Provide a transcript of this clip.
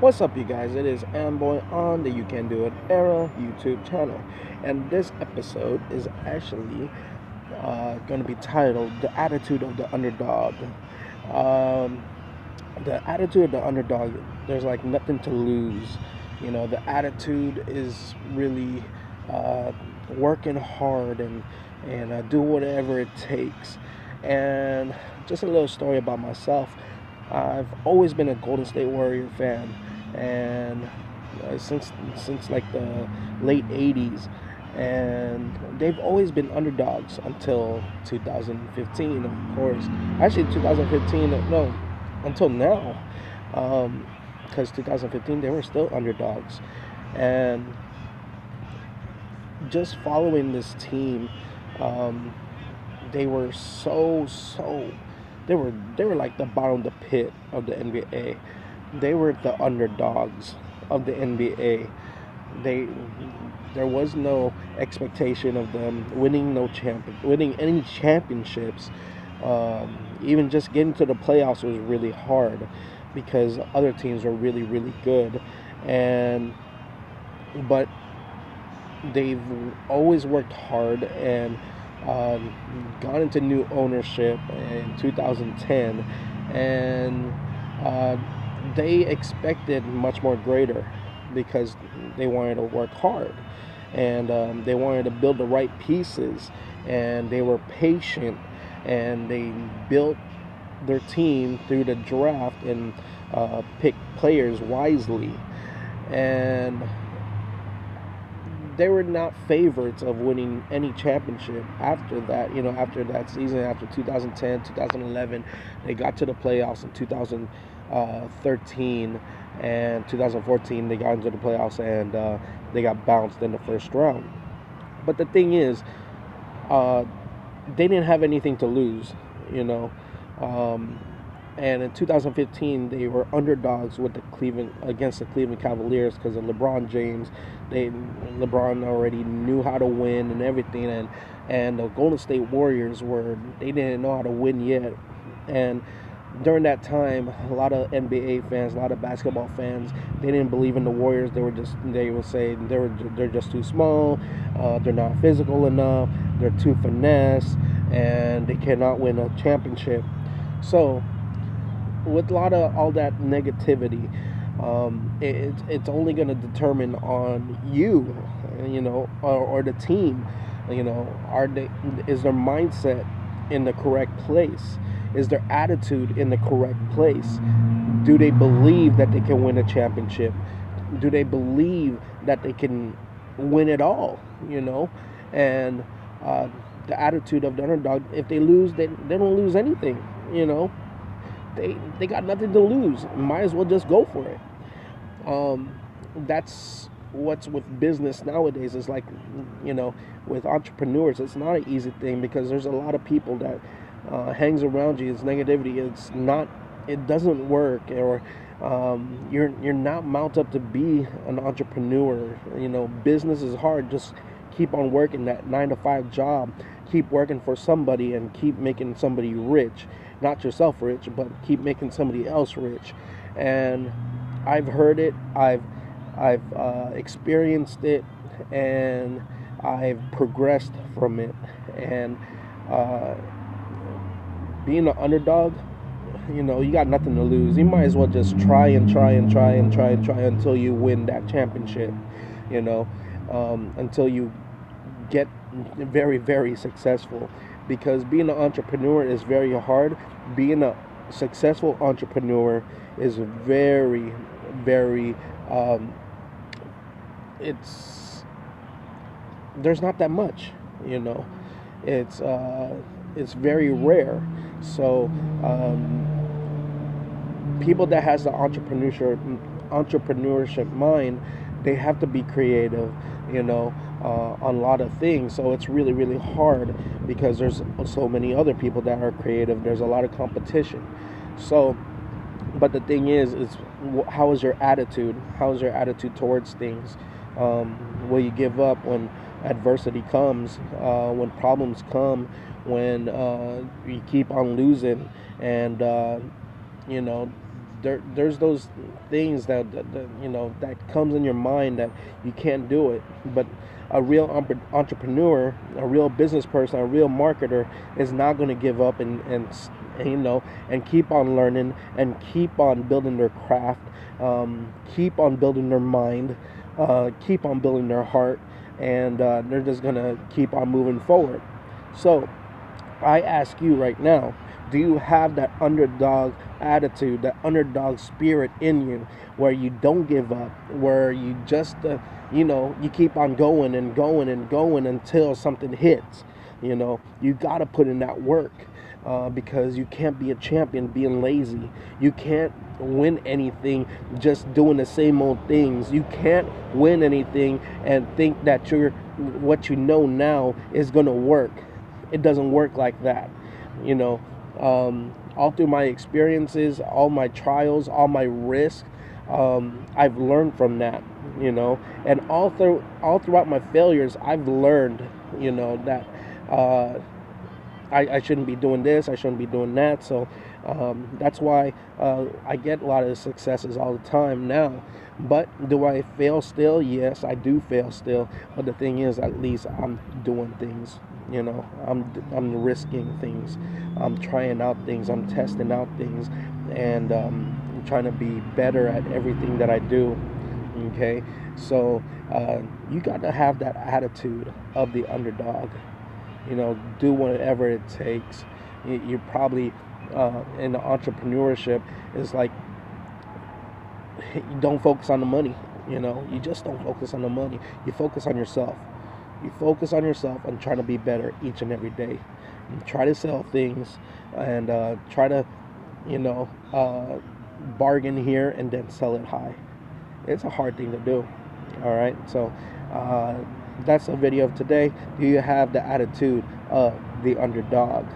What's up, you guys? It is Amboy on the You Can Do It Era YouTube channel, and this episode is actually going to be titled "The Attitude of the Underdog." Um, the attitude of the underdog, there's like nothing to lose. The attitude is really uh, working hard and do whatever it takes. And just a little story about myself. I've always been a Golden State Warrior fan, and since like the late '80s, and they've always been underdogs until 2015, of course. Actually, 2015, no, until now, because 2015 they were still underdogs, and just following this team, um, they were they were like the bottom of the pit of the NBA. They were the underdogs of the NBA. They There was no expectation of them winning any championships. Even just getting to the playoffs was really hard because other teams were really good, and but they've always worked hard and gone into new ownership in 2010, and uh, they expected much more greater because they wanted to work hard, and they wanted to build the right pieces, and they were patient, and they built their team through the draft and picked players wisely, and they were not favorites of winning any championship after that. After that season, after 2010, 2011, they got to the playoffs in 2013 and 2014. They got into the playoffs, and they got bounced in the first round. But the thing is, uh, they didn't have anything to lose, you know. Um, and in 2015, they were underdogs with the Cleveland against the Cleveland Cavaliers because of LeBron James. LeBron already knew how to win and everything, and the Golden State Warriors they didn't know how to win yet. And during that time, a lot of NBA fans, a lot of basketball fans, they didn't believe in the Warriors. They would say they're just too small, they're not physical enough, they're too finesse, and they cannot win a championship. So with a lot of all that negativity, it's only going to determine on you, or the team. Is their mindset in the correct place? Is their attitude in the correct place? Do they believe that they can win a championship? Do they believe that they can win it all? And the attitude of the underdog. If they lose, they don't lose anything. They got nothing to lose. Might as well just go for it. That's what's with business nowadays. It's like, with entrepreneurs, it's not an easy thing because there's a lot of people that hangs around you. It's negativity. It's not. It doesn't work, or you're not mounted up to be an entrepreneur. Business is hard. Just keep on working that 9 to 5 job. Keep working for somebody and keep making somebody rich. Not yourself rich, but keep making somebody else rich. And I've heard it. I've experienced it, and I've progressed from it. And uh, being an underdog, you got nothing to lose. You might as well just try and try and try and try and try until you win that championship. Until you get very successful, because being an entrepreneur is very hard. Being a successful entrepreneur is very it's there's not that much. It's it's very rare. So people that has the entrepreneurship mind, they have to be creative, on a lot of things. So it's really hard because there's so many other people that are creative. There's a lot of competition. So, but the thing is how is your attitude? How is your attitude towards things? Will you give up when adversity comes? When problems come? When you keep on losing, and you know there's those things that you know that comes in your mind that you can't do it. But a real entrepreneur, a real business person, a real marketer is not going to give up and you know, and keep on learning and keep on building their craft, keep on building their mind, keep on building their heart, and they're just going to keep on moving forward. So I ask you right now, do you have that underdog attitude, that underdog spirit in you, where you don't give up, where you just, you know, you keep on going and going and going until something hits? You know, you got to put in that work, because you can't be a champion being lazy. You can't win anything just doing the same old things. You can't win anything and think that what you know now is going to work. It doesn't work like that, you know. All through my experiences, all my trials, all my risks, I've learned from that, you know. And all throughout my failures, I've learned, you know, that I shouldn't be doing this, I shouldn't be doing that. So that's why I get a lot of successes all the time now. But do I fail still? Yes, I do fail still. But the thing is, at least I'm doing things. You know, I'm risking things. I'm trying out things. I'm testing out things, and I'm trying to be better at everything that I do. Okay, so you got to have that attitude of the underdog. You know, do whatever it takes. You're probably in the entrepreneurship is like, you don't focus on the money. You know, you just don't focus on the money. You focus on yourself. You focus on yourself and trying to be better each and every day. You try to sell things and try to, you know, bargain here and then sell it high. It's a hard thing to do. All right, so that's a video of today. Do you have the attitude of the underdog?